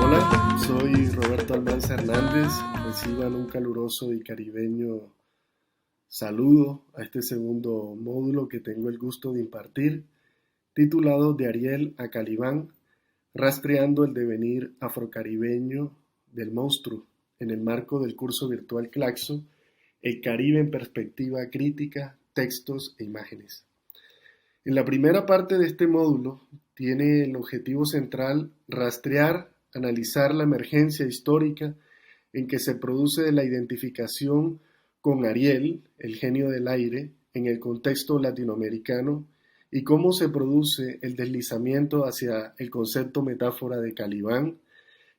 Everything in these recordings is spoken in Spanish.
Hola, soy Roberto Almanza Hernández. Reciban un caluroso y caribeño saludo a este segundo módulo que tengo el gusto de impartir, titulado De Ariel a Calibán, rastreando el devenir afrocaribeño del monstruo, en el marco del curso virtual Claxo, El Caribe en perspectiva crítica, textos e imágenes. En la primera parte de este módulo tiene el objetivo central rastrear, analizar la emergencia histórica en que se produce la identificación con Ariel, el genio del aire, en el contexto latinoamericano y cómo se produce el deslizamiento hacia el concepto metáfora de Calibán,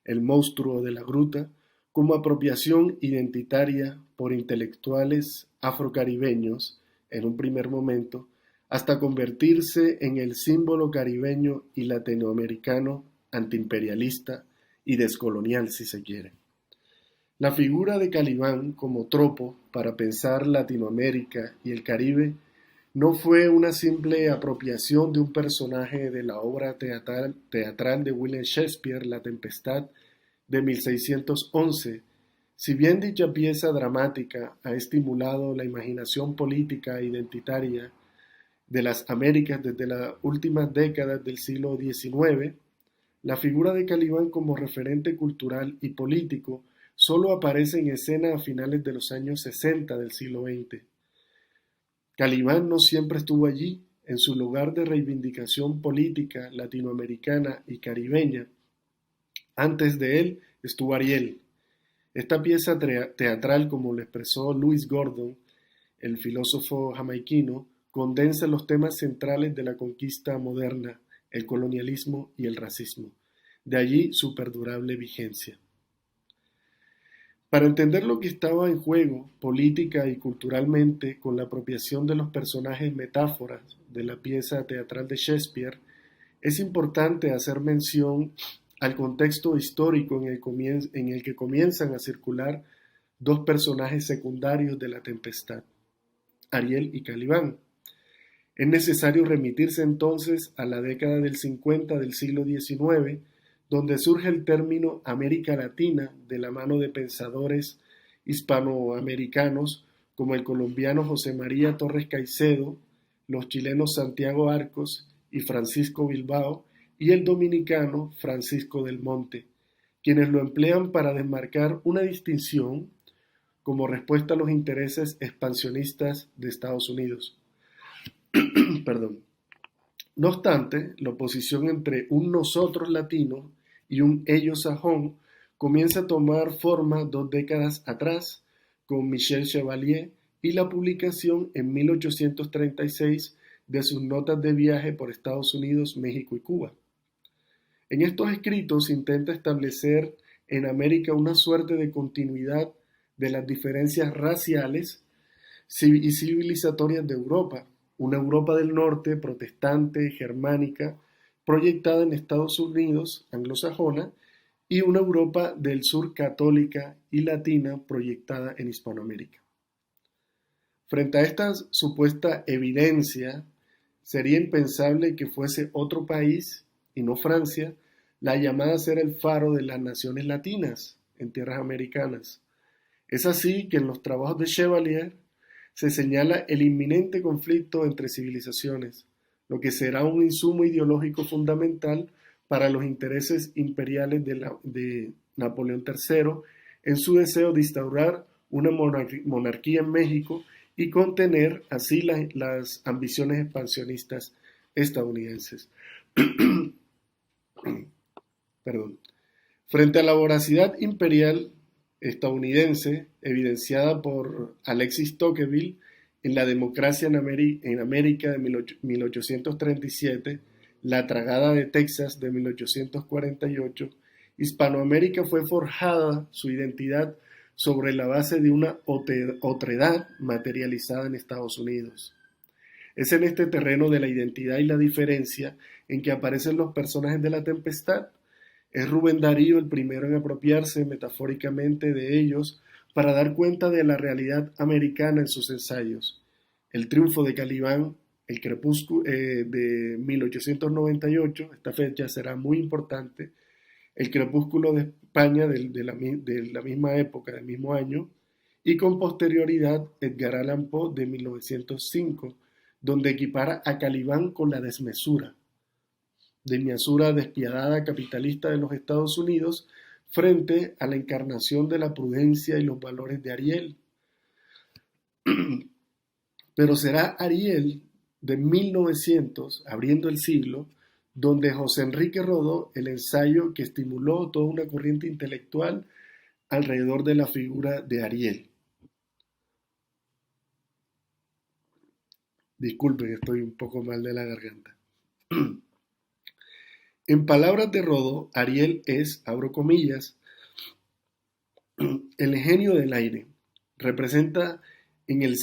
el monstruo de la gruta, como apropiación identitaria por intelectuales afrocaribeños en un primer momento, hasta convertirse en el símbolo caribeño y latinoamericano antiimperialista y descolonial, si se quiere. La figura de Calibán como tropo para pensar Latinoamérica y el Caribe no fue una simple apropiación de un personaje de la obra teatral de William Shakespeare, La Tempestad, de 1611. Si bien dicha pieza dramática ha estimulado la imaginación política e identitaria de las Américas desde las últimas décadas del siglo XIX, la figura de Calibán como referente cultural y político solo aparece en escena a finales de los años 60 del siglo XX. Calibán no siempre estuvo allí, en su lugar de reivindicación política latinoamericana y caribeña. Antes de él estuvo Ariel. Esta pieza teatral, como lo expresó Lewis Gordon, el filósofo jamaiquino, condensa los temas centrales de la conquista moderna, el colonialismo y el racismo. De allí su perdurable vigencia. Para entender lo que estaba en juego política y culturalmente con la apropiación de los personajes metáforas de la pieza teatral de Shakespeare, es importante hacer mención al contexto histórico en el que comienzan a circular dos personajes secundarios de La Tempestad, Ariel y Calibán. Es necesario remitirse entonces a la década del 50 del siglo XIX, donde surge el término América Latina de la mano de pensadores hispanoamericanos como el colombiano José María Torres Caicedo, los chilenos Santiago Arcos y Francisco Bilbao, y el dominicano Francisco del Monte, quienes lo emplean para desmarcar una distinción como respuesta a los intereses expansionistas de Estados Unidos. Perdón. No obstante, la oposición entre un nosotros latino y un ellos sajón comienza a tomar forma 2 décadas atrás con Michel Chevalier y la publicación en 1836 de sus notas de viaje por Estados Unidos, México y Cuba. En estos escritos intenta establecer en América una suerte de continuidad de las diferencias raciales y civilizatorias de Europa, una Europa del Norte protestante, germánica, proyectada en Estados Unidos, anglosajona, y una Europa del Sur católica y latina proyectada en Hispanoamérica. Frente a esta supuesta evidencia, sería impensable que fuese otro país, y no Francia, la llamada a ser el faro de las naciones latinas en tierras americanas. Es así que en los trabajos de Chevalier se señala el inminente conflicto entre civilizaciones, lo que será un insumo ideológico fundamental para los intereses imperiales de Napoleón III en su deseo de instaurar una monarquía en México y contener así las ambiciones expansionistas estadounidenses. Perdón. Frente a la voracidad imperial estadounidense, evidenciada por Alexis Tocqueville en La democracia en América de 1837, La tragada de Texas de 1848, Hispanoamérica fue forjada su identidad sobre la base de una otredad materializada en Estados Unidos. Es en este terreno de la identidad y la diferencia en que aparecen los personajes de La Tempestad. Es Rubén Darío el primero en apropiarse metafóricamente de ellos para dar cuenta de la realidad americana en sus ensayos. El triunfo de Calibán, el crepúsculo de 1898, esta fecha será muy importante, el crepúsculo de España de la misma época, del mismo año, y con posterioridad Edgar Allan Poe de 1905, donde equipara a Calibán con la desmesura despiadada capitalista de los Estados Unidos frente a la encarnación de la prudencia y los valores de Ariel. Pero será Ariel de 1900, abriendo el siglo, donde José Enrique rodó el ensayo que estimuló toda una corriente intelectual alrededor de la figura de Ariel. Disculpen, estoy un poco mal de la garganta. En palabras de Rodó, Ariel es, abro comillas, el genio del aire, representado en el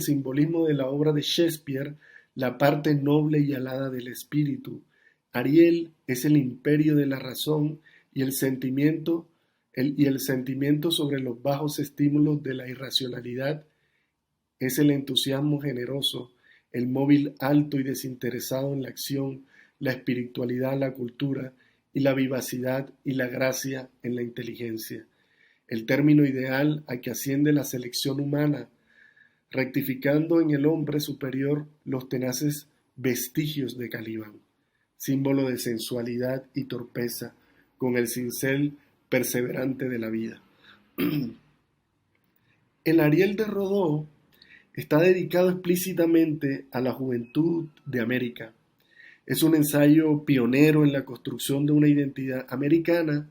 simbolismo de la obra de Shakespeare, la parte noble y alada del espíritu. Ariel es el imperio de la razón y el sentimiento sobre los bajos estímulos de la irracionalidad. Es el entusiasmo generoso, el móvil alto y desinteresado en la acción, la espiritualidad, la cultura, y la vivacidad y la gracia en la inteligencia. El término ideal a que asciende la selección humana, rectificando en el hombre superior los tenaces vestigios de Calibán, símbolo de sensualidad y torpeza, con el cincel perseverante de la vida. El Ariel de Rodó está dedicado explícitamente a la juventud de América. Es un ensayo pionero en la construcción de una identidad americana,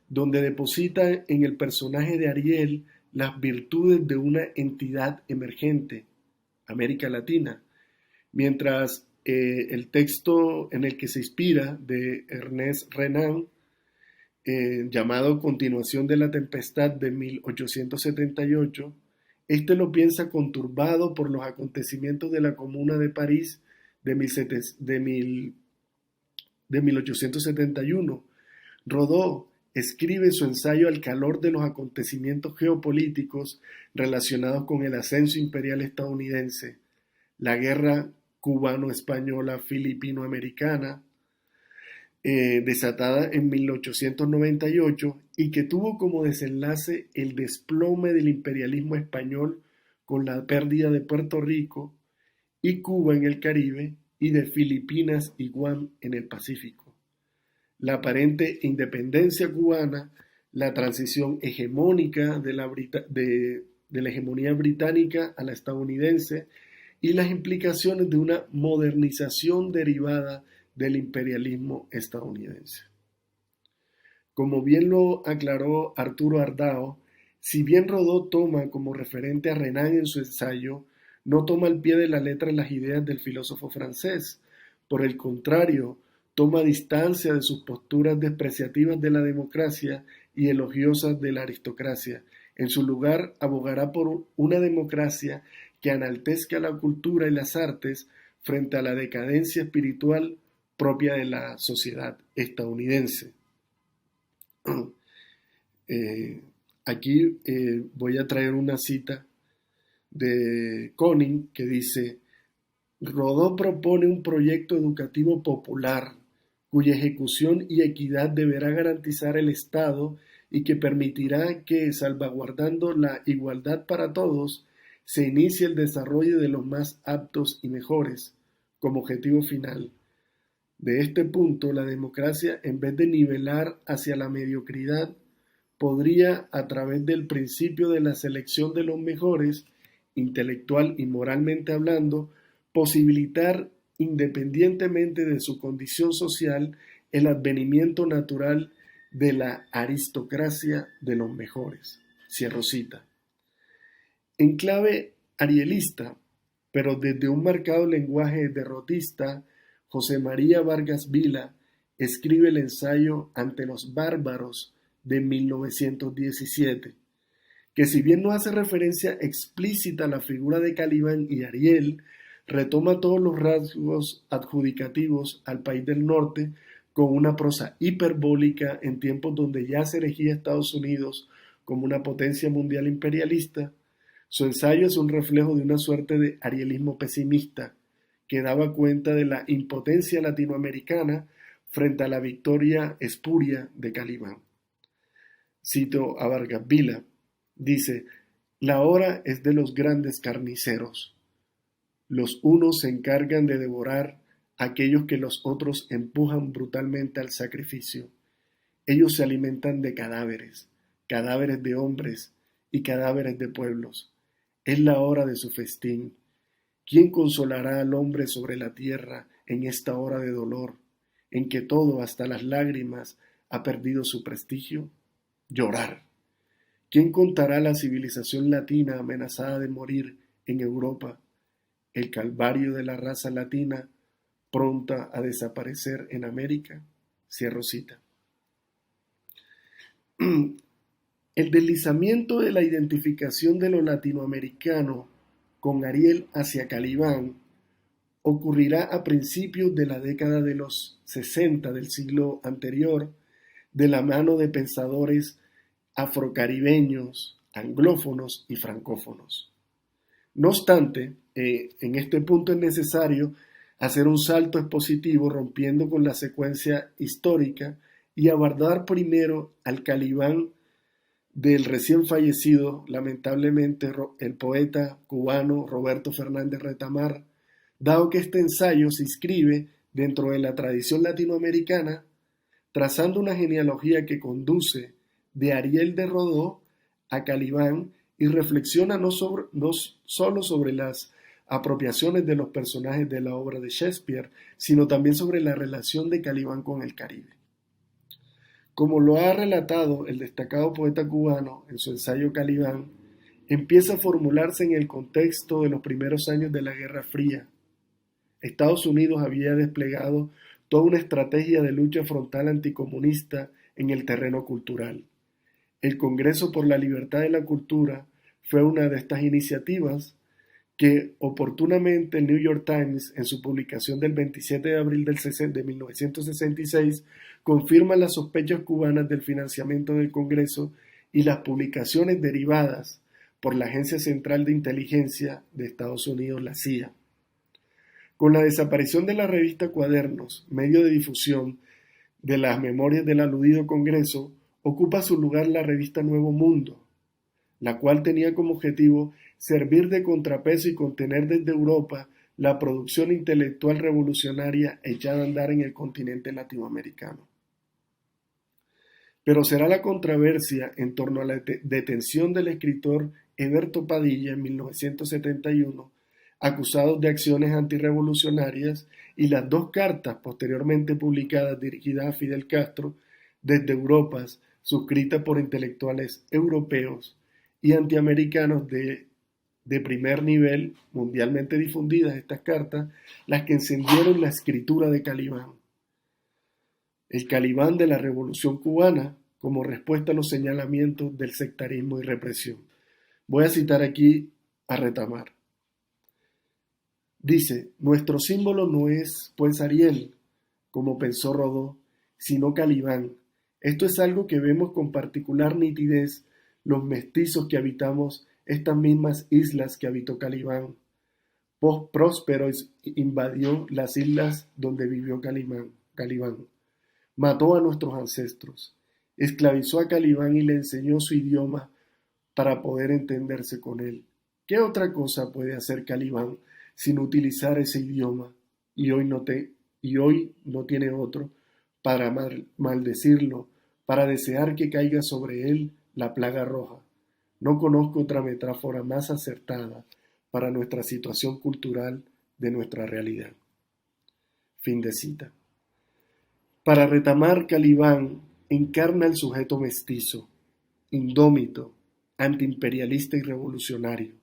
donde deposita en el personaje de Ariel las virtudes de una entidad emergente, América Latina, mientras el texto en el que se inspira de Ernest Renan, llamado Continuación de la Tempestad de 1878, este lo piensa conturbado por los acontecimientos de la Comuna de París de 1871. Rodó escribe su ensayo al calor de los acontecimientos geopolíticos relacionados con el ascenso imperial estadounidense, la guerra cubano-española filipino-americana, desatada en 1898 y que tuvo como desenlace el desplome del imperialismo español con la pérdida de Puerto Rico y Cuba en el Caribe y de Filipinas y Guam en el Pacífico. La aparente independencia cubana, la transición hegemónica de la hegemonía británica a la estadounidense y las implicaciones de una modernización derivada del imperialismo estadounidense. Como bien lo aclaró Arturo Ardao, si bien Rodó toma como referente a Renan en su ensayo, no toma al pie de la letra las ideas del filósofo francés. Por el contrario, toma distancia de sus posturas despreciativas de la democracia y elogiosas de la aristocracia. En su lugar, abogará por una democracia que enaltezca la cultura y las artes frente a la decadencia espiritual propia de la sociedad estadounidense. Aquí voy a traer una cita de Koning que dice: Rodó propone un proyecto educativo popular cuya ejecución y equidad deberá garantizar el Estado y que permitirá que, salvaguardando la igualdad para todos, se inicie el desarrollo de los más aptos y mejores, como objetivo final. De este punto, la democracia, en vez de nivelar hacia la mediocridad, podría, a través del principio de la selección de los mejores, intelectual y moralmente hablando, posibilitar, independientemente de su condición social, el advenimiento natural de la aristocracia de los mejores. Cierro cita. En clave arielista, pero desde un marcado lenguaje derrotista, José María Vargas Vila escribe el ensayo Ante los bárbaros de 1917, que si bien no hace referencia explícita a la figura de Calibán y Ariel, retoma todos los rasgos adjudicativos al país del norte con una prosa hiperbólica en tiempos donde ya se erigía Estados Unidos como una potencia mundial imperialista. Su ensayo es un reflejo de una suerte de arielismo pesimista que daba cuenta de la impotencia latinoamericana frente a la victoria espuria de Calibán. Cito a Vargas Vila, dice: la hora es de los grandes carniceros. Los unos se encargan de devorar a aquellos que los otros empujan brutalmente al sacrificio. Ellos se alimentan de cadáveres, cadáveres de hombres y cadáveres de pueblos. Es la hora de su festín. ¿Quién consolará al hombre sobre la tierra en esta hora de dolor, en que todo, hasta las lágrimas, ha perdido su prestigio? Llorar. ¿Quién contará la civilización latina amenazada de morir en Europa, el calvario de la raza latina pronta a desaparecer en América? Cierro cita. El deslizamiento de la identificación de lo latinoamericano con Ariel hacia Calibán ocurrirá a principios de la década de los 60 del siglo anterior, de la mano de pensadores afrocaribeños, anglófonos y francófonos. No obstante, en este punto es necesario hacer un salto expositivo rompiendo con la secuencia histórica y abordar primero al Calibán del recién fallecido, lamentablemente, el poeta cubano Roberto Fernández Retamar, dado que este ensayo se inscribe dentro de la tradición latinoamericana, trazando una genealogía que conduce de Ariel de Rodó a Calibán y reflexiona no solo sobre las apropiaciones de los personajes de la obra de Shakespeare, sino también sobre la relación de Calibán con el Caribe. Como lo ha relatado el destacado poeta cubano en su ensayo Calibán, empieza a formularse en el contexto de los primeros años de la Guerra Fría. Estados Unidos había desplegado toda una estrategia de lucha frontal anticomunista en el terreno cultural. El Congreso por la Libertad de la Cultura fue una de estas iniciativas que oportunamente el New York Times, en su publicación del 27 de abril de 1966, confirma las sospechas cubanas del financiamiento del Congreso y las publicaciones derivadas por la Agencia Central de Inteligencia de Estados Unidos, la CIA. Con la desaparición de la revista Cuadernos, medio de difusión de las memorias del aludido Congreso, ocupa su lugar la revista Nuevo Mundo, la cual tenía como objetivo servir de contrapeso y contener desde Europa la producción intelectual revolucionaria echada a andar en el continente latinoamericano. Pero será la controversia en torno a la detención del escritor Heberto Padilla en 1971, acusado de acciones antirrevolucionarias, y las dos cartas posteriormente publicadas dirigidas a Fidel Castro desde Europa, suscritas por intelectuales europeos y antiamericanos de primer nivel, mundialmente difundidas estas cartas, las que encendieron la escritura de Calibán. El Calibán de la Revolución Cubana, como respuesta a los señalamientos del sectarismo y represión. Voy a citar aquí a Retamar. Dice: nuestro símbolo no es, pues, Ariel, como pensó Rodó, sino Calibán. Esto es algo que vemos con particular nitidez los mestizos que habitamos estas mismas islas que habitó Calibán. Próspero invadió las islas donde vivió Calibán. Mató a nuestros ancestros, esclavizó a Calibán y le enseñó su idioma para poder entenderse con él. ¿Qué otra cosa puede hacer Calibán sin utilizar ese idioma? Y hoy no tiene otro para maldecirlo, para desear que caiga sobre él la plaga roja. No conozco otra metáfora más acertada para nuestra situación cultural de nuestra realidad. Fin de cita. Para Retamar, Calibán encarna el sujeto mestizo, indómito, antiimperialista y revolucionario.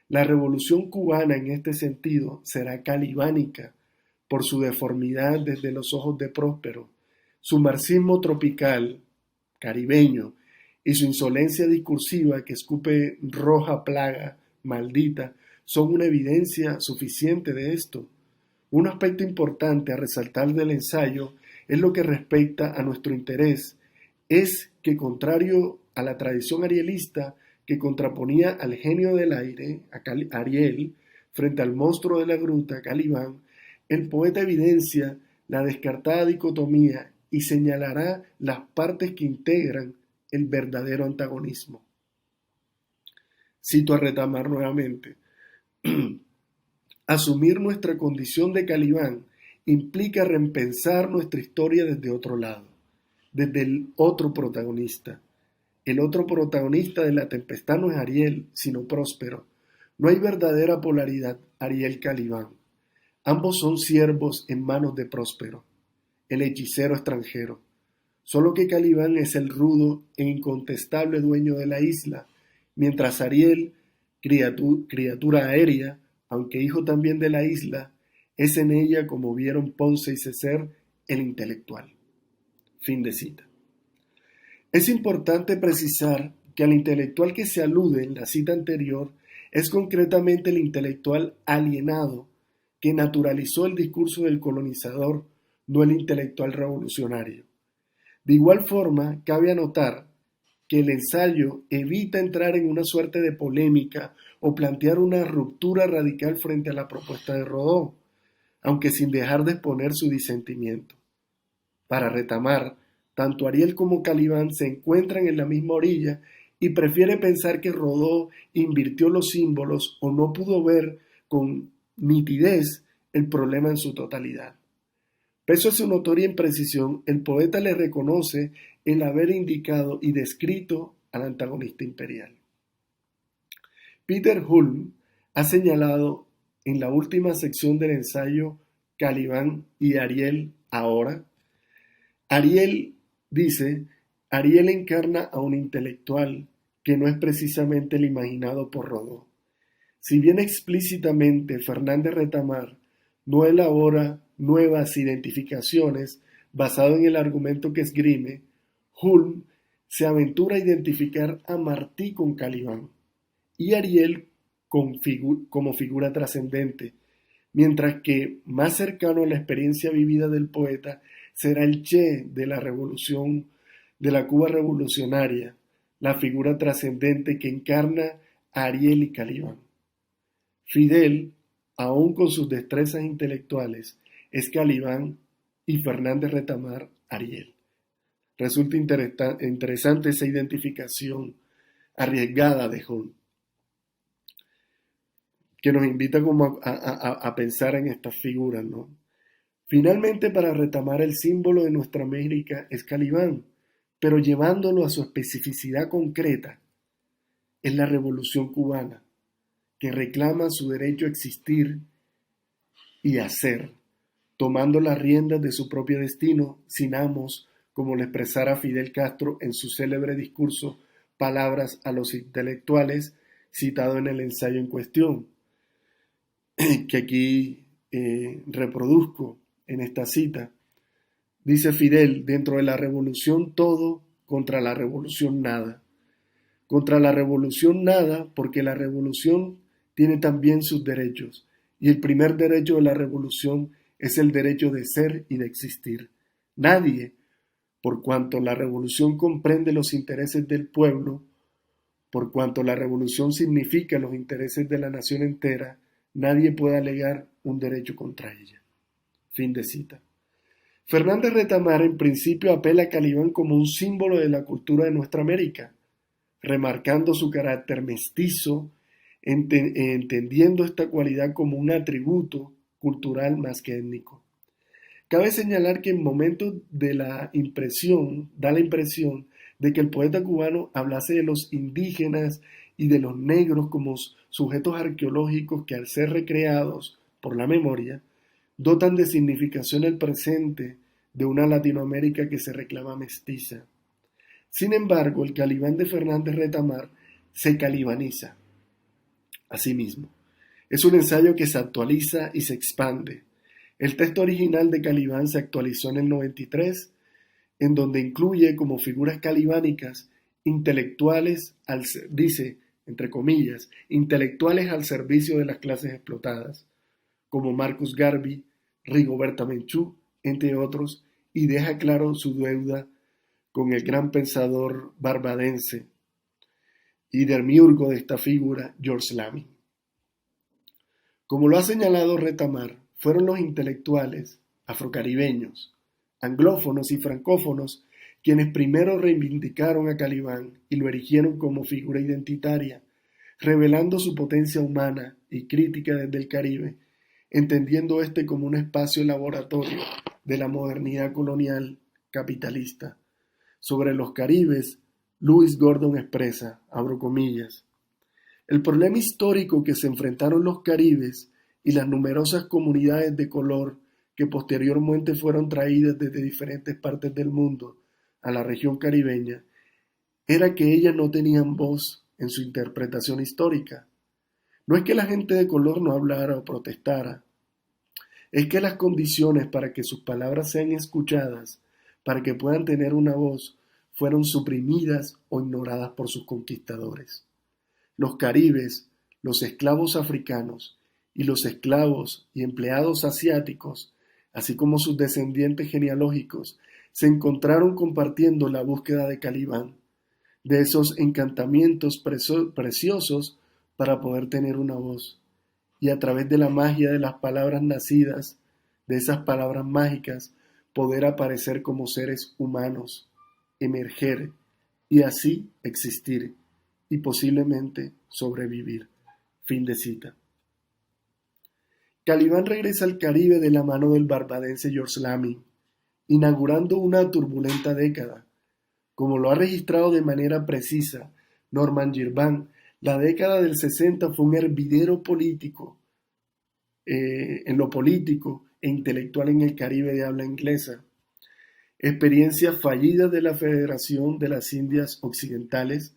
La revolución cubana en este sentido será calibánica por su deformidad desde los ojos de Próspero, su marxismo tropical, caribeño, y su insolencia discursiva que escupe roja plaga, maldita, son una evidencia suficiente de esto. Un aspecto importante a resaltar del ensayo es lo que respecta a nuestro interés, es que contrario a la tradición arielista que contraponía al genio del aire, a Ariel, frente al monstruo de la gruta, Calibán, el poeta evidencia la descartada dicotomía y señalará las partes que integran el verdadero antagonismo. Cito a Retamar nuevamente. Asumir nuestra condición de Calibán implica repensar nuestra historia desde otro lado, desde el otro protagonista. El otro protagonista de la tempestad no es Ariel, sino Próspero. No hay verdadera polaridad Ariel-Calibán. Ambos son siervos en manos de Próspero, el hechicero extranjero. Solo que Calibán es el rudo e incontestable dueño de la isla, mientras Ariel, criatura aérea, aunque hijo también de la isla, es en ella, como vieron Ponce y Césaire, el intelectual. Fin de cita. Es importante precisar que al intelectual que se alude en la cita anterior es concretamente el intelectual alienado que naturalizó el discurso del colonizador, no el intelectual revolucionario. De igual forma, cabe anotar que el ensayo evita entrar en una suerte de polémica o plantear una ruptura radical frente a la propuesta de Rodó, aunque sin dejar de exponer su disentimiento. Para Retamar, tanto Ariel como Calibán se encuentran en la misma orilla y prefiere pensar que Rodó invirtió los símbolos o no pudo ver con nitidez el problema en su totalidad. Pese a su notoria imprecisión, el poeta le reconoce el haber indicado y descrito al antagonista imperial. Peter Hulme ha señalado en la última sección del ensayo Calibán y Ariel ahora. Ariel dice, Ariel encarna a un intelectual que no es precisamente el imaginado por Rodó. Si bien explícitamente Fernández Retamar no elabora nuevas identificaciones basado en el argumento que esgrime, Hulme se aventura a identificar a Martí con Calibán y Ariel como figura trascendente, mientras que más cercano a la experiencia vivida del poeta será el Che de la revolución, de la Cuba revolucionaria, la figura trascendente que encarna a Ariel y Calibán. Fidel, aun con sus destrezas intelectuales, es Calibán y Fernández Retamar, Ariel. Resulta interesante esa identificación arriesgada de Hulme, que nos invita como a pensar en estas figuras, ¿no? Finalmente, para Retamar, el símbolo de nuestra América es Calibán, pero llevándolo a su especificidad concreta, es la Revolución Cubana, que reclama su derecho a existir y a ser, tomando las riendas de su propio destino, sin amos, como lo expresara Fidel Castro en su célebre discurso Palabras a los intelectuales, citado en el ensayo en cuestión, que aquí reproduzco en esta cita. Dice Fidel, dentro de la revolución todo, contra la revolución nada. Contra la revolución nada, porque la revolución tiene también sus derechos, y el primer derecho de la revolución es el derecho de ser y de existir. Nadie, por cuanto la revolución comprende los intereses del pueblo, por cuanto la revolución significa los intereses de la nación entera, nadie puede alegar un derecho contra ella. Fin de cita. Fernández Retamar en principio apela a Calibán como un símbolo de la cultura de nuestra América, remarcando su carácter mestizo, entendiendo esta cualidad como un atributo cultural más que étnico. Cabe señalar que en momentos de da la impresión de que el poeta cubano hablase de los indígenas y de los negros como sujetos arqueológicos que al ser recreados por la memoria, dotan de significación el presente de una Latinoamérica que se reclama mestiza. Sin embargo, el Calibán de Fernández Retamar se calibaniza a sí mismo. Es un ensayo que se actualiza y se expande. El texto original de Calibán se actualizó en el 93, en donde incluye como figuras calibánicas intelectuales, dice, entre comillas, intelectuales al servicio de las clases explotadas, como Marcus Garvey, Rigoberta Menchú, entre otros, y deja claro su deuda con el gran pensador barbadense y demiurgo de esta figura, George Lamin. Como lo ha señalado Retamar, fueron los intelectuales afrocaribeños, anglófonos y francófonos quienes primero reivindicaron a Calibán y lo erigieron como figura identitaria, revelando su potencia humana y crítica desde el Caribe, entendiendo este como un espacio laboratorio de la modernidad colonial capitalista. Sobre los Caribes, Lewis Gordon expresa, abro comillas, el problema histórico que se enfrentaron los Caribes y las numerosas comunidades de color que posteriormente fueron traídas desde diferentes partes del mundo a la región caribeña, era que ellas no tenían voz en su interpretación histórica. No es que la gente de color no hablara o protestara, es que las condiciones para que sus palabras sean escuchadas, para que puedan tener una voz, fueron suprimidas o ignoradas por sus conquistadores. Los caribes, los esclavos africanos y los esclavos y empleados asiáticos, así como sus descendientes genealógicos, se encontraron compartiendo la búsqueda de Calibán, de esos encantamientos preciosos para poder tener una voz, y a través de la magia de las palabras nacidas, de esas palabras mágicas, poder aparecer como seres humanos, emerger y así existir y posiblemente sobrevivir. Fin de cita. Calibán regresa al Caribe de la mano del barbadense George Lamin, inaugurando una turbulenta década. Como lo ha registrado de manera precisa Norman Girvan, la década del 60 fue un hervidero político, en lo político e intelectual en el Caribe de habla inglesa. Experiencias fallidas de la Federación de las Indias Occidentales.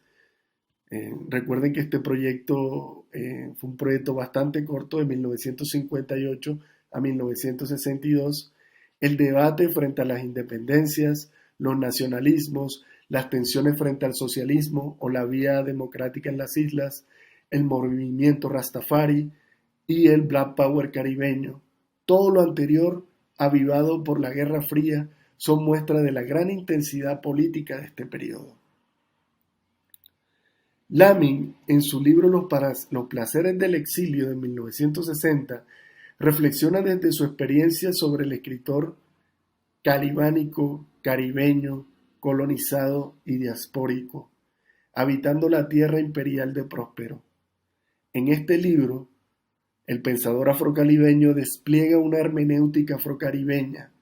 Recuerden que este proyecto fue un proyecto bastante corto, de 1958 a 1962. El debate frente a las independencias, los nacionalismos, las tensiones frente al socialismo o la vía democrática en las islas, el movimiento Rastafari y el Black Power caribeño. Todo lo anterior, avivado por la Guerra Fría, son muestras de la gran intensidad política de este periodo. Lamin, en su libro Los placeres del exilio de 1960, reflexiona desde su experiencia sobre el escritor calibánico, caribeño, colonizado y diaspórico, habitando la tierra imperial de Próspero. En este libro, el pensador afrocaribeño despliega una hermenéutica afrocaribeña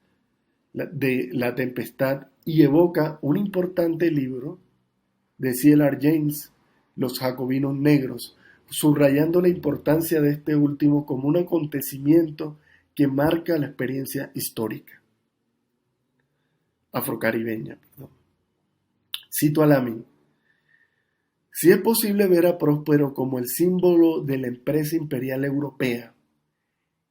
de la tempestad y evoca un importante libro de C.L.R. James, Los Jacobinos Negros, subrayando la importancia de este último como un acontecimiento que marca la experiencia histórica afrocaribeña. Cito a Lamin. Si es posible ver a Próspero como el símbolo de la empresa imperial europea,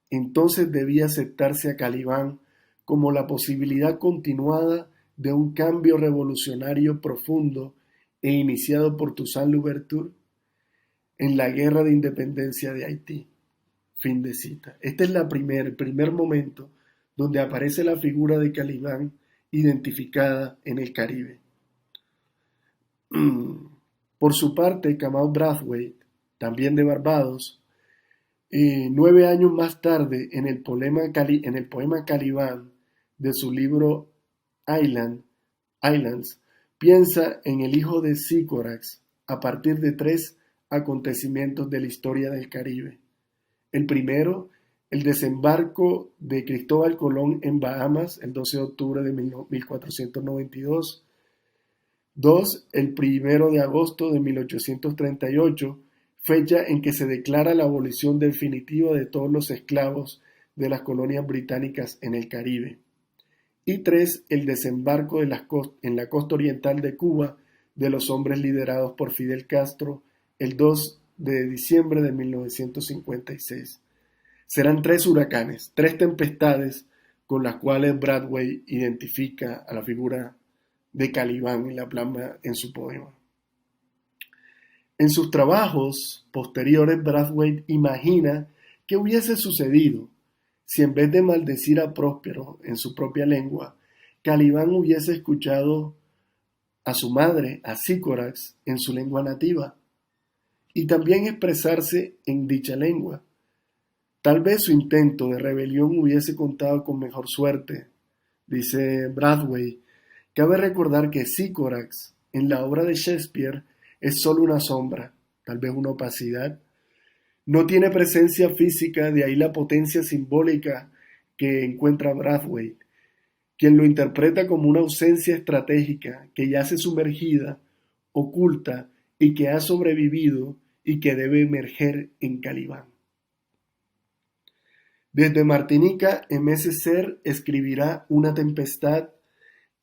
entonces debía aceptarse a Calibán como la posibilidad continuada de un cambio revolucionario profundo e iniciado por Toussaint Louverture en la guerra de independencia de Haití. Fin de cita. Este es el primer momento donde aparece la figura de Calibán identificada en el Caribe. Por su parte, Kamau Brathwaite, también de Barbados, 9 años más tarde, en el poema Calibán de su libro Islands, piensa en el hijo de Sycorax a partir de 3 acontecimientos de la historia del Caribe. El primero, el desembarco de Cristóbal Colón en Bahamas el 12 de octubre de 1492. 2. El 1 de agosto de 1838, fecha en que se declara la abolición definitiva de todos los esclavos de las colonias británicas en el Caribe. Y 3. El desembarco en la costa oriental de Cuba de los hombres liderados por Fidel Castro el 2 de diciembre de 1956. Serán 3 huracanes, 3 tempestades con las cuales Brathwaite identifica a la figura de Calibán y la plasma en su poema. En sus trabajos posteriores, Brathwaite imagina qué hubiese sucedido si en vez de maldecir a Próspero en su propia lengua, Calibán hubiese escuchado a su madre, a Sícorax, en su lengua nativa, y también expresarse en dicha lengua. Tal vez su intento de rebelión hubiese contado con mejor suerte, dice Brathwaite. Cabe recordar que Sícorax, en la obra de Shakespeare, es solo una sombra, tal vez una opacidad. No tiene presencia física, de ahí la potencia simbólica que encuentra Brathwaite, quien lo interpreta como una ausencia estratégica que yace sumergida, oculta y que ha sobrevivido y que debe emerger en Calibán. Desde Martinica, Aimé Césaire escribirá Una tempestad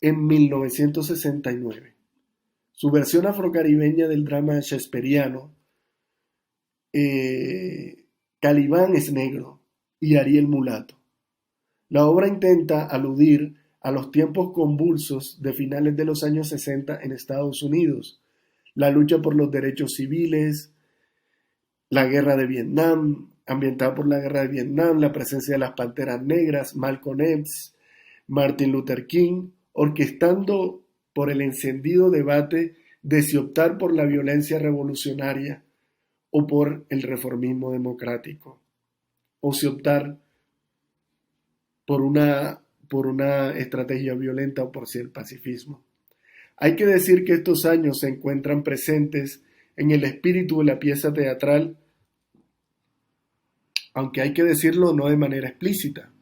en 1969. Su versión afrocaribeña del drama shakespeariano, Calibán es negro y Ariel mulato. La obra intenta aludir a los tiempos convulsos de finales de los años 60 en Estados Unidos, la lucha por los derechos civiles, la guerra de Vietnam, ambientada por la guerra de Vietnam, la presencia de las Panteras Negras, Malcolm X, Martin Luther King, orquestando por el encendido debate de si optar por la violencia revolucionaria o por el reformismo democrático, o si optar por una estrategia violenta o por si el pacifismo. Hay que decir que estos años se encuentran presentes en el espíritu de la pieza teatral, aunque hay que decirlo no de manera explícita.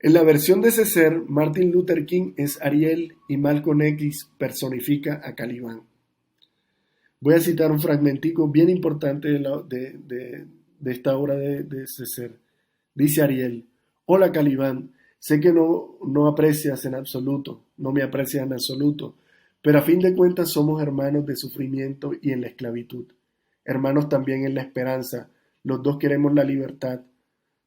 En la versión de Césaire, Martin Luther King es Ariel y Malcolm X personifica a Calibán. Voy a citar un fragmentico bien importante de esta obra de Césaire. Dice Ariel: hola Calibán, sé que no aprecias en absoluto, no me aprecias en absoluto, pero a fin de cuentas somos hermanos de sufrimiento y en la esclavitud, hermanos también en la esperanza, los dos queremos la libertad,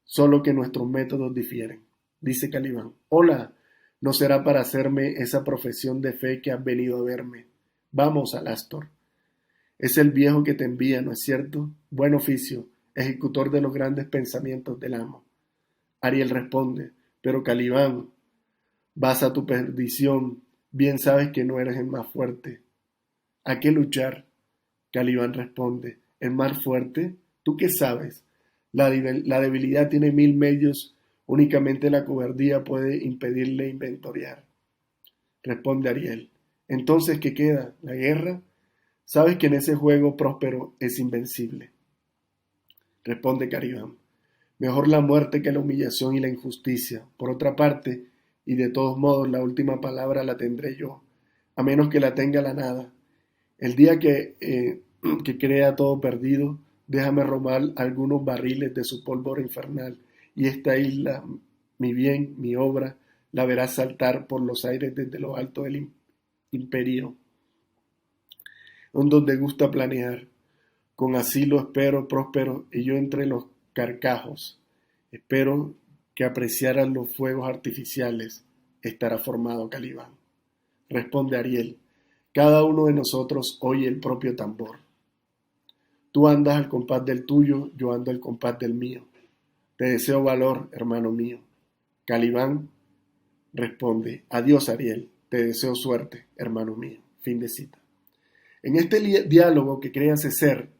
solo que nuestros métodos difieren. Dice Calibán: hola, no será para hacerme esa profesión de fe que has venido a verme. Vamos al Astor. Es el viejo que te envía, ¿no es cierto? Buen oficio, ejecutor de los grandes pensamientos del amo. Ariel responde: pero Calibán, vas a tu perdición, bien sabes que no eres el más fuerte. ¿A qué luchar? Calibán responde: ¿el más fuerte? ¿Tú qué sabes? La debilidad tiene 1000 medios, únicamente la cobardía puede impedirle inventoriar. Responde Ariel: entonces, ¿qué queda? ¿La guerra? Sabes que en ese juego Próspero es invencible. Responde Calibán: mejor la muerte que la humillación y la injusticia. Por otra parte, y de todos modos la última palabra la tendré yo, a menos que la tenga la nada. El día que crea todo perdido, déjame robar algunos barriles de su pólvora infernal, y esta isla, mi bien, mi obra, la verás saltar por los aires desde lo alto del imperio, donde gusta planear. Con asilo espero, Próspero, y yo entre los carcajos. Espero que apreciaran los fuegos artificiales. Estará formado Calibán. Responde Ariel: cada uno de nosotros oye el propio tambor. Tú andas al compás del tuyo, yo ando al compás del mío. Te deseo valor, hermano mío. Calibán responde: adiós, Ariel, te deseo suerte, hermano mío. Fin de cita. En este diálogo que crea Césaire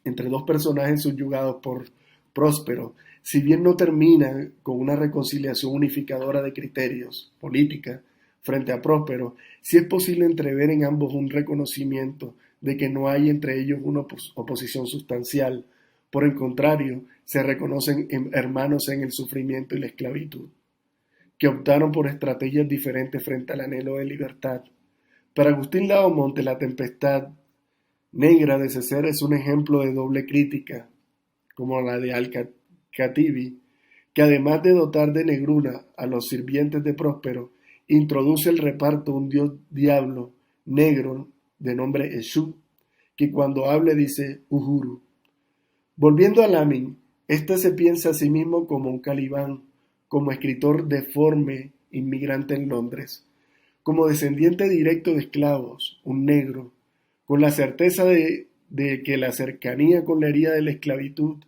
entre dos personajes subyugados por Próspero, si bien no termina con una reconciliación unificadora de criterios, política, frente a Próspero, sí es posible entrever en ambos un reconocimiento de que no hay entre ellos una oposición sustancial. Por el contrario, se reconocen hermanos en el sufrimiento y la esclavitud, que optaron por estrategias diferentes frente al anhelo de libertad. Para Agustín Laomonte, La tempestad negra de Césaire es un ejemplo de doble crítica, como la de Al-Khatibi, que además de dotar de negrura a los sirvientes de Próspero, introduce el reparto un dios diablo negro de nombre Eshu, que cuando hable dice Uhuru. Volviendo a Lamin, éste se piensa a sí mismo como un Calibán, como escritor deforme, inmigrante en Londres, como descendiente directo de esclavos, un negro, con la certeza de que la cercanía con la herida de la esclavitud,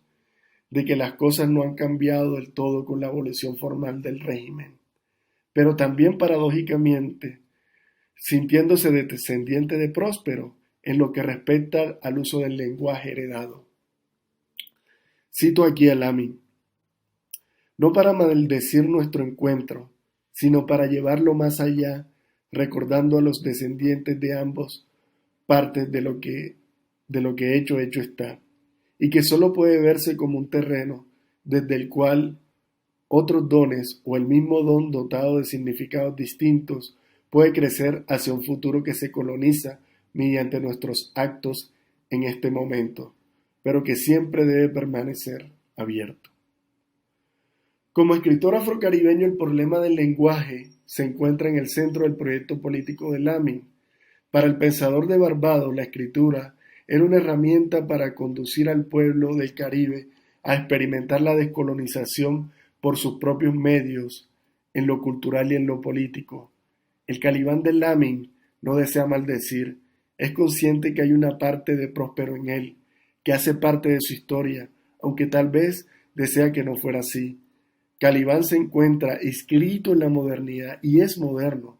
de que las cosas no han cambiado del todo con la abolición formal del régimen, pero también paradójicamente sintiéndose descendiente de Próspero en lo que respecta al uso del lenguaje heredado. Cito aquí a Lamin: no para maldecir nuestro encuentro, sino para llevarlo más allá, recordando a los descendientes de ambos partes de lo que hecho está, y que sólo puede verse como un terreno desde el cual otros dones o el mismo don dotado de significados distintos puede crecer hacia un futuro que se coloniza mediante nuestros actos en este momento, pero que siempre debe permanecer abierto. Como escritor afrocaribeño, el problema del lenguaje se encuentra en el centro del proyecto político de Lamin. Para el pensador de Barbados, la escritura era una herramienta para conducir al pueblo del Caribe a experimentar la descolonización por sus propios medios, en lo cultural y en lo político. El Calibán de Lamin no desea maldecir, es consciente que hay una parte de Próspero en él, que hace parte de su historia, aunque tal vez desea que no fuera así. Calibán se encuentra inscrito en la modernidad y es moderno.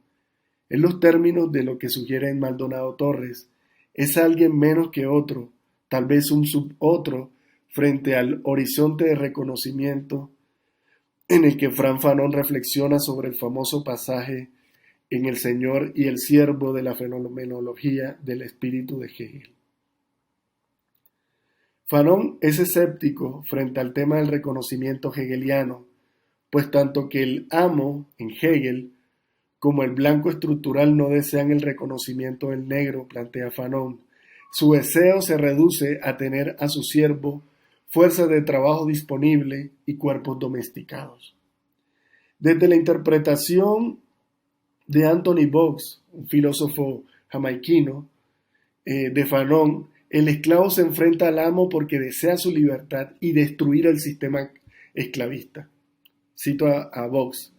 En los términos de lo que sugiere Maldonado Torres, es alguien menos que otro, tal vez un subotro, frente al horizonte de reconocimiento en el que Frantz Fanon reflexiona sobre el famoso pasaje en El Señor y el Siervo de la fenomenología del espíritu de Hegel. Fanon es escéptico frente al tema del reconocimiento hegeliano, pues tanto que el amo en Hegel como el blanco estructural no desean el reconocimiento del negro, plantea Fanon. Su deseo se reduce a tener a su siervo fuerza de trabajo disponible y cuerpos domesticados. Desde la interpretación de Anthony Box, un filósofo jamaiquino, de Fanon, el esclavo se enfrenta al amo porque desea su libertad y destruir el sistema esclavista. Cito a Box: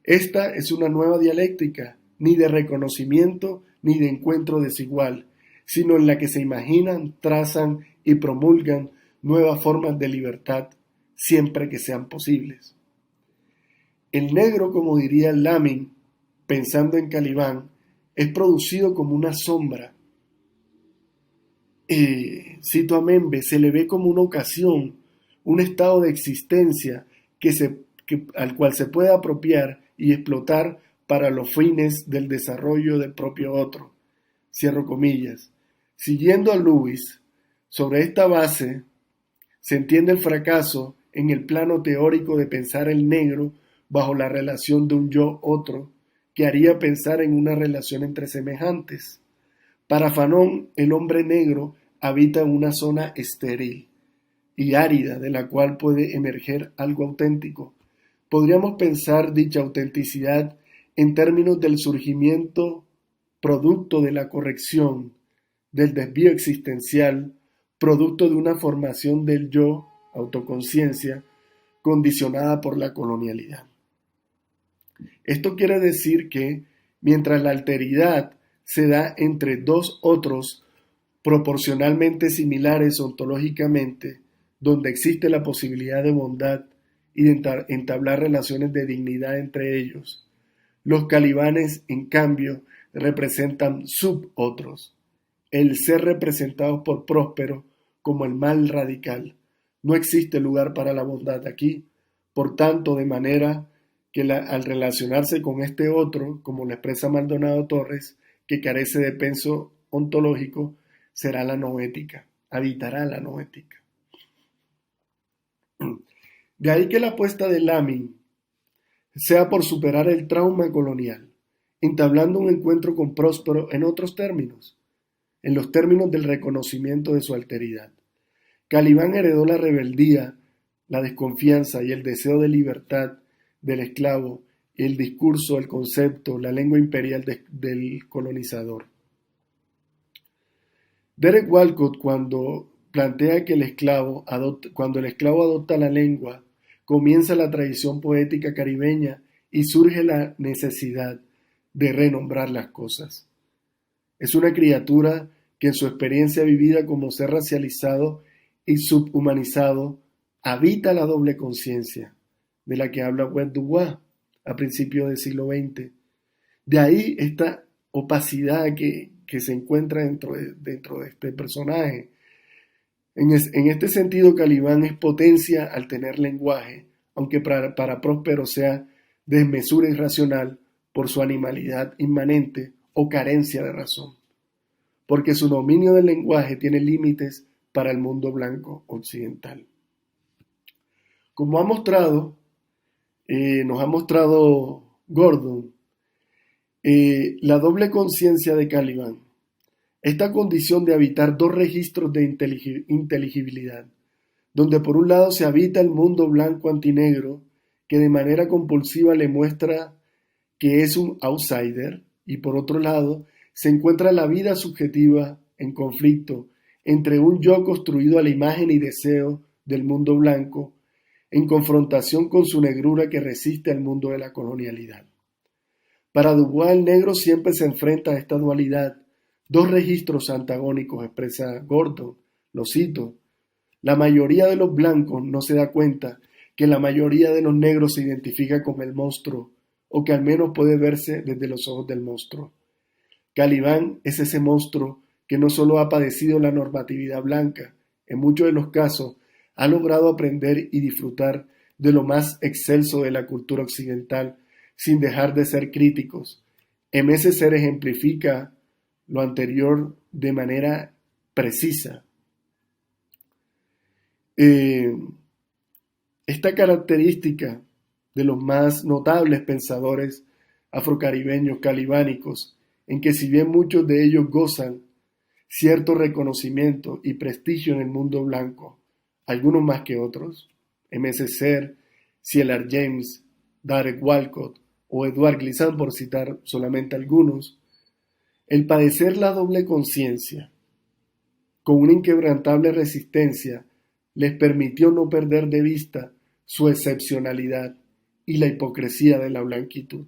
esta es una nueva dialéctica, ni de reconocimiento ni de encuentro desigual, sino en la que se imaginan, trazan y promulgan nuevas formas de libertad, siempre que sean posibles. El negro, como diría Lamin, pensando en Calibán, es producido como una sombra. Cito a Membe: se le ve como una ocasión, un estado de existencia al cual se puede apropiar y explotar para los fines del desarrollo del propio otro. Cierro comillas. Siguiendo a Lewis, sobre esta base se entiende el fracaso en el plano teórico de pensar el negro bajo la relación de un yo-otro, que haría pensar en una relación entre semejantes. Para Fanon, el hombre negro habita en una zona estéril y árida de la cual puede emerger algo auténtico. Podríamos pensar dicha autenticidad en términos del surgimiento producto de la corrección, del desvío existencial, producto de una formación del yo, autoconciencia, condicionada por la colonialidad. Esto quiere decir que, mientras la alteridad se da entre dos otros proporcionalmente similares ontológicamente, donde existe la posibilidad de bondad y de entablar relaciones de dignidad entre ellos, los calibanes, en cambio, representan subotros, el ser representados por Próspero como el mal radical. No existe lugar para la bondad aquí, por tanto, de manera que al relacionarse con este otro, como lo expresa Maldonado Torres, que carece de peso ontológico, será la noética, habitará la noética. De ahí que la apuesta de Lamin sea por superar el trauma colonial, entablando un encuentro con Próspero en otros términos, en los términos del reconocimiento de su alteridad. Calibán heredó la rebeldía, la desconfianza y el deseo de libertad del esclavo, y el discurso, el concepto, la lengua imperial del colonizador. Derek Walcott, cuando plantea que cuando el esclavo adopta la lengua, comienza la tradición poética caribeña y surge la necesidad de renombrar las cosas. Es una criatura que en su experiencia vivida como ser racializado y subhumanizado habita la doble conciencia de la que habla Wayne Dubois a principios del siglo XX. De ahí esta opacidad que se encuentra dentro de este personaje. En este sentido, Caliban es potencia al tener lenguaje, aunque para Próspero sea desmesura irracional por su animalidad inmanente o carencia de razón, porque su dominio del lenguaje tiene límites para el mundo blanco occidental. Como nos ha mostrado Gordon, la doble conciencia de Caliban, esta condición de habitar dos registros de inteligibilidad, donde por un lado se habita el mundo blanco antinegro, que de manera compulsiva le muestra que es un outsider, y por otro lado se encuentra la vida subjetiva en conflicto entre un yo construido a la imagen y deseo del mundo blanco, en confrontación con su negrura que resiste al mundo de la colonialidad. Para Dubois el negro siempre se enfrenta a esta dualidad, dos registros antagónicos, expresa Gordon, lo cito: la mayoría de los blancos no se da cuenta que la mayoría de los negros se identifica con el monstruo, o que al menos puede verse desde los ojos del monstruo. Caliban es ese monstruo que no solo ha padecido la normatividad blanca, en muchos de los casos ha logrado aprender y disfrutar de lo más excelso de la cultura occidental sin dejar de ser críticos. M.S. Ser ejemplifica lo anterior de manera precisa. Esta característica de los más notables pensadores afrocaribeños calibánicos, en que si bien muchos de ellos gozan cierto reconocimiento y prestigio en el mundo blanco, algunos más que otros, M.S. Ser, C.L.R. James, Derek Walcott o Edward Glissant, por citar solamente algunos, el padecer la doble conciencia con una inquebrantable resistencia les permitió no perder de vista su excepcionalidad y la hipocresía de la blanquitud.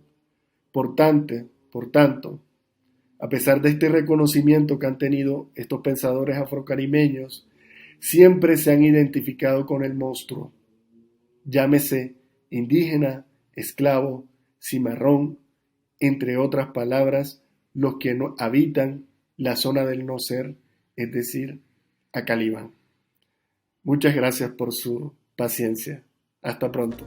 Por tanto, a pesar de este reconocimiento que han tenido estos pensadores afrocaribeños, siempre se han identificado con el monstruo, llámese indígena, esclavo, cimarrón, entre otras palabras, los que no habitan la zona del no ser, es decir, a Caliban. Muchas gracias por su paciencia. Hasta pronto.